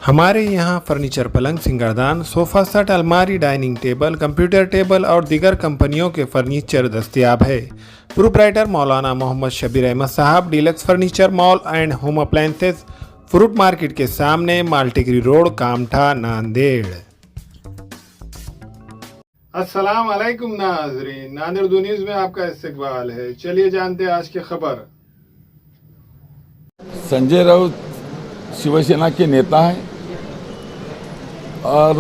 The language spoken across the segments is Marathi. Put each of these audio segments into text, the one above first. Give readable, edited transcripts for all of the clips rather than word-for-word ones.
हमारे यहाँ फर्नीचर, पलंग, सिंगारदान, सोफा सेट, अलमारी, डाइनिंग टेबल, कंप्यूटर टेबल और दीगर कंपनियों के फर्नीचर दस्तयाब है। प्रोप्राइटर मौलाना मोहम्मद शबीर अहमद साहब, deluxe furniture mall and home appliances, fruit market के सामने, माल्टीगिरी रोड, कामठा, नांदेड़। अस्सलाम वालेकुम नाज़रीन, नांदेड़ उर्दू न्यूज़ में आपका इस्तकबाल है। चलिए जानते हैं आज की खबर। संजय राउत शिवसेना के नेता हैं और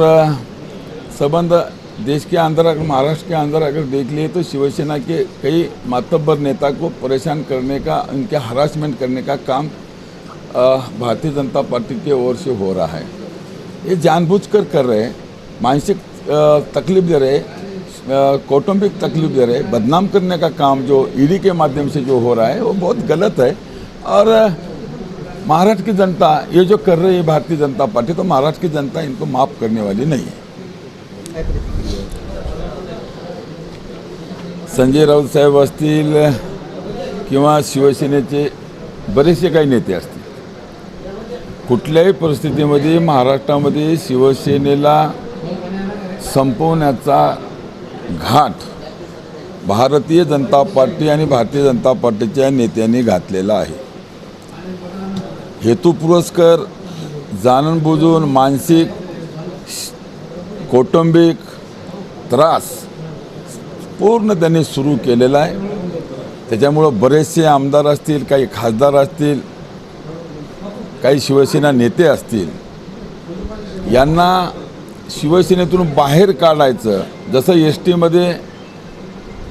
संबंध देश के अंदर, अगर महाराष्ट्र के अंदर अगर देख लिए तो शिवसेना के कई मातब्बर नेता को परेशान करने का, उनके हरासमेंट करने का काम भारतीय जनता पार्टी की ओर से हो रहा है। ये जानबूझकर कर रहे हैं, मानसिक तकलीफ दे रहे, कौटुंबिक तकलीफ दे रहे, बदनाम करने का काम जो ईडी के माध्यम से जो हो रहा है वो बहुत गलत है। और महाराष्ट्र की जनता ये जो कर रही है भारतीय जनता पार्टी, तो महाराष्ट्र की जनता इनको माफ करने वाली नहीं है। संजय राऊत साहेब असतील किंवा शिवसेनेचे बरेचसे काही नेते असतील, कुठल्याही परिस्थितीमध्ये महाराष्ट्रामध्ये शिवसेनेला संपवण्याचा घाट भारतीय जनता पार्टी आणि भारतीय जनता पार्टीच्या नेत्यांनी घातलेला आहे। हेतुपुरस्कर, जाणून-बुजून मानसिक, कौटुंबिक त्रास पूर्ण त्यांनी सुरू केलेला आहे। त्याच्यामुळं बरेचसे आमदार असतील, काही खासदार असतील, काही शिवसेना नेते असतील, यांना शिवसेनेतून बाहेर काढायचं। जसं एस टीमध्ये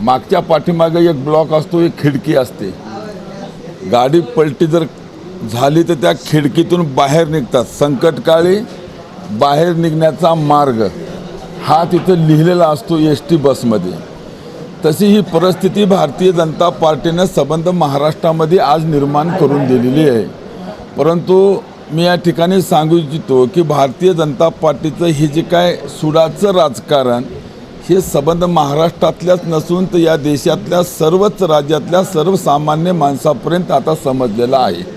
मागच्या पाठीमागे एक ब्लॉक असतो, एक खिडकी असते, गाडी पलटी जर झाली तर त्या खिडकीतून बाहेर निघतात। संकटकाळी बाहेर निघण्याचा मार्ग हा तिथं लिहिलेला असतो एस टी बसमध्ये। तशी ही परिस्थिती भारतीय जनता पार्टीने संबंध महाराष्ट्रामध्ये आज निर्माण करून दिलेली आहे। परंतु मी या ठिकाणी सांगू इच्छितो की भारतीय जनता पार्टीचं हे जे काय सुडाचं राजकारण, हे संबंध महाराष्ट्रातल्याच नसून तर या देशातल्या सर्वच राज्यातल्या सर्वसामान्य माणसापर्यंत आता समजलेलं आहे।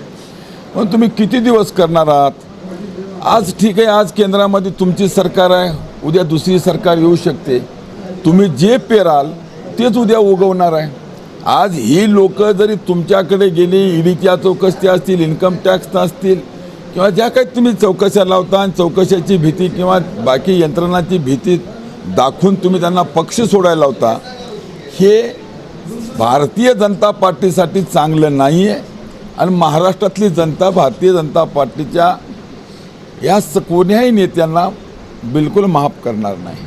पण तुम्ही किती दिवस करणार आहात? आज ठीक आहे, आज केंद्रामध्ये तुमची सरकार आहे, उद्या दुसरी सरकार येऊ शकते। तुम्ही जे पेराल तेच उद्या उगवणार आहे। आज ही लोक जरी तुमच्याकडे गेली, ईडीच्या चौकशा असतील, इन्कम टॅक्स असतील, किंवा ज्या काही तुम्ही चौकशा लावता आणि चौकशाची भीती किंवा बाकी यंत्रणाची भीती दाखवून तुम्ही त्यांना पक्ष सोडायला लावता, हे भारतीय जनता पार्टीसाठी चांगलं नाही आहे। आणि महाराष्ट्रातली जनता भारतीय जनता पार्टीच्या या कोण्याही नेत्यांना बिल्कुल माफ करणार नहीं।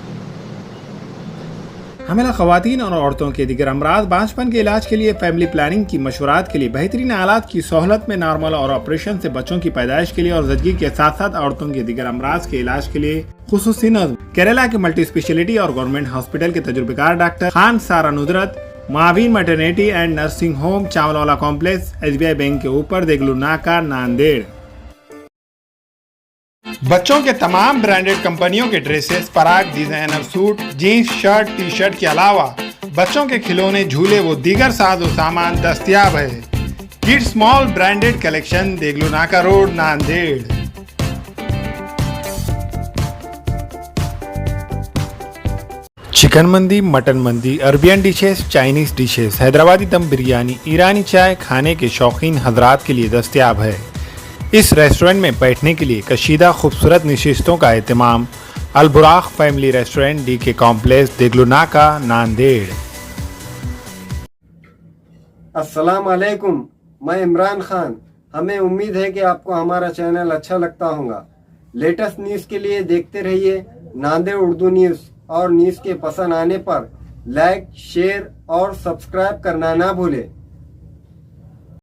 हमें खवातीन और औरतों के दिगर अमराज, बांझपन के इलाज के लिए, फैमिली प्लानिंग की मशवरात के लिए, बेहतरीन आलात की सहूलत में, नॉर्मल और ऑपरेशन से बच्चों की पैदाइश के लिए और ज़चगी के साथ साथ औरतों के दिगर अमराज के इलाज के लिए खुसूसी नज़्म केरला के मल्टी स्पेशलिटी और गवर्नमेंट हॉस्पिटल के तजुर्बेकार डॉक्टर खान सारा नुदरत, मावीन maternity and nursing home, Chawalwala complex, SBI bank के ऊपर, देगलू नाका, नांदेड़। बच्चों के तमाम ब्रांडेड कंपनियों के dresses, Parag, designer suit, jeans, shirt, T shirt के अलावा बच्चों के खिलौने, झूले व दीगर साजो सामान दस्तयाब है। Kids mall branded collection, Deglur नाका रोड, नांदेड़। चिकन मंदी, मटन मंदी, Arabian dishes, Chinese dishes, Hyderabadi दम बिरयानी, ईरानी चाय खाने के शौकीन हजरात के लिए दस्तयाब है। इस रेस्टोरेंट में बैठने के लिए कशीदा खूबसूरत नशिस्तों का एहतमाम। Alburaq family restaurant, DK complex, Deglu नाका, नांदेड़। अस्सलाम वालेकुम, मैं इमरान खान। हमें उम्मीद है कि आपको हमारा चैनल अच्छा लगता होगा। लेटेस्ट न्यूज़ के लिए देखते रहिए नांदेड़ उर्दू न्यूज़, और न्यूज़ के पसंद आने पर लाइक, शेयर और सब्सक्राइब करना ना भूलें।